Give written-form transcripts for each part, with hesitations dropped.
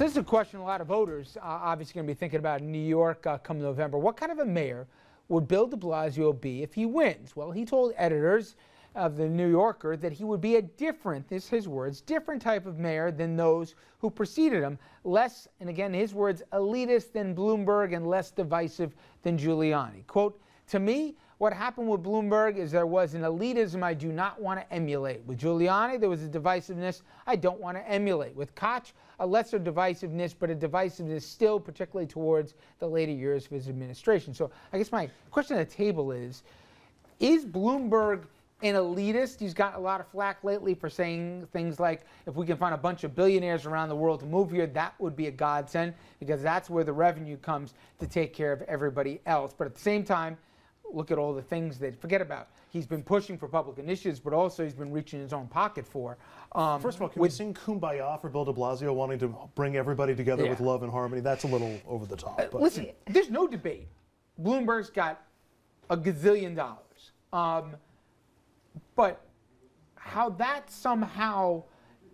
So this is a question a lot of voters obviously going to be thinking about in New York come November. What kind of a mayor would Bill de Blasio be if he wins? Well, he told editors of the New Yorker that he would be a different, this his words, different type of mayor than those who preceded him, less, and again his words, elitist than Bloomberg and less divisive than Giuliani. Quote, to me, what happened with Bloomberg is there was an elitism I do not want to emulate. With Giuliani, there was a divisiveness I don't want to emulate. With Koch, a lesser divisiveness, but a divisiveness still, particularly towards the later years of his administration. So I guess my question on the table is Bloomberg an elitist? He's got a lot of flack lately for saying things like, if we can find a bunch of billionaires around the world to move here, that would be a godsend, because that's where the revenue comes to take care of everybody else. But at the same time, look at all the things that, forget about, he's been pushing for public initiatives, but also he's been reaching his own pocket for. First of all, can we sing Kumbaya for Bill de Blasio wanting to bring everybody together with love and harmony? That's a little over the top. But. Listen, there's no debate. Bloomberg's got a gazillion dollars. But how that somehow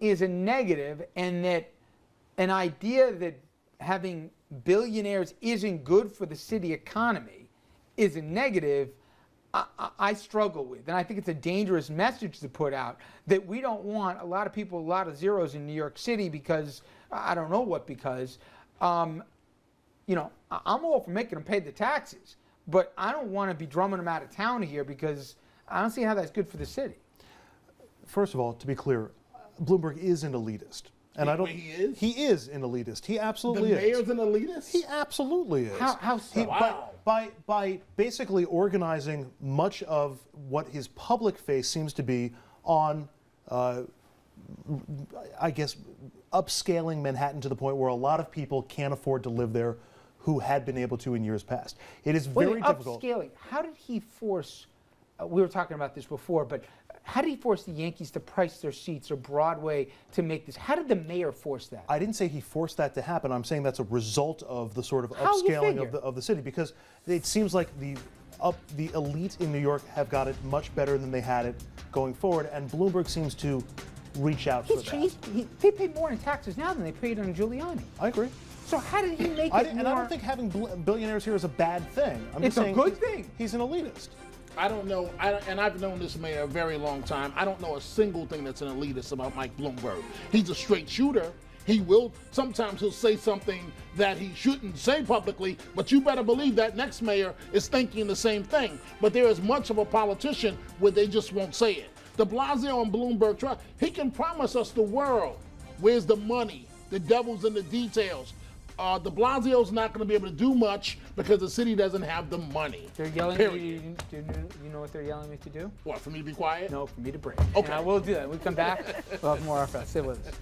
is a negative, and that an idea that having billionaires isn't good for the city economy is a negative, I struggle with. And I think it's a dangerous message to put out, that we don't want a lot of people, a lot of zeros in New York City because, I don't know what because, I'm all for making them pay the taxes, but I don't want to be drumming them out of town here because I don't see how that's good for the city. First of all, to be clear, Bloomberg is an elitist. And I don't. He is? He is an elitist. He absolutely is. The mayor's an elitist? He absolutely is. How so? Wow. By basically organizing much of what his public face seems to be on, I guess, upscaling Manhattan to the point where a lot of people can't afford to live there who had been able to in years past. It is very difficult. Upscaling. How did he force, we were talking about this before, but how did he force the Yankees to price their seats or Broadway to make this? How did the mayor force that? I didn't say he forced that to happen. I'm saying that's a result of the sort of upscaling of the city, because it seems like the elite in New York have got it much better than they had it going forward, and Bloomberg seems to reach out for that. They pay more in taxes now than they paid on Giuliani. I agree. So how did he make it more? And I don't think having billionaires here is a bad thing. It's a good thing. He's an elitist. I don't know, and I've known this mayor a very long time. I don't know a single thing that's an elitist about Mike Bloomberg. He's a straight shooter. Sometimes he'll say something that he shouldn't say publicly, but you better believe that next mayor is thinking the same thing. But there is much of a politician where they just won't say it. De Blasio and Bloomberg, he can promise us the world. Where's the money? The devil's in the details. De Blasio's not going to be able to do much because the city doesn't have the money. They're yelling at you. Do you know what they're yelling at me to do? What, for me to be quiet? No, for me to break. Okay. And I will do that. When we come back, we'll have more of us. Stay with us.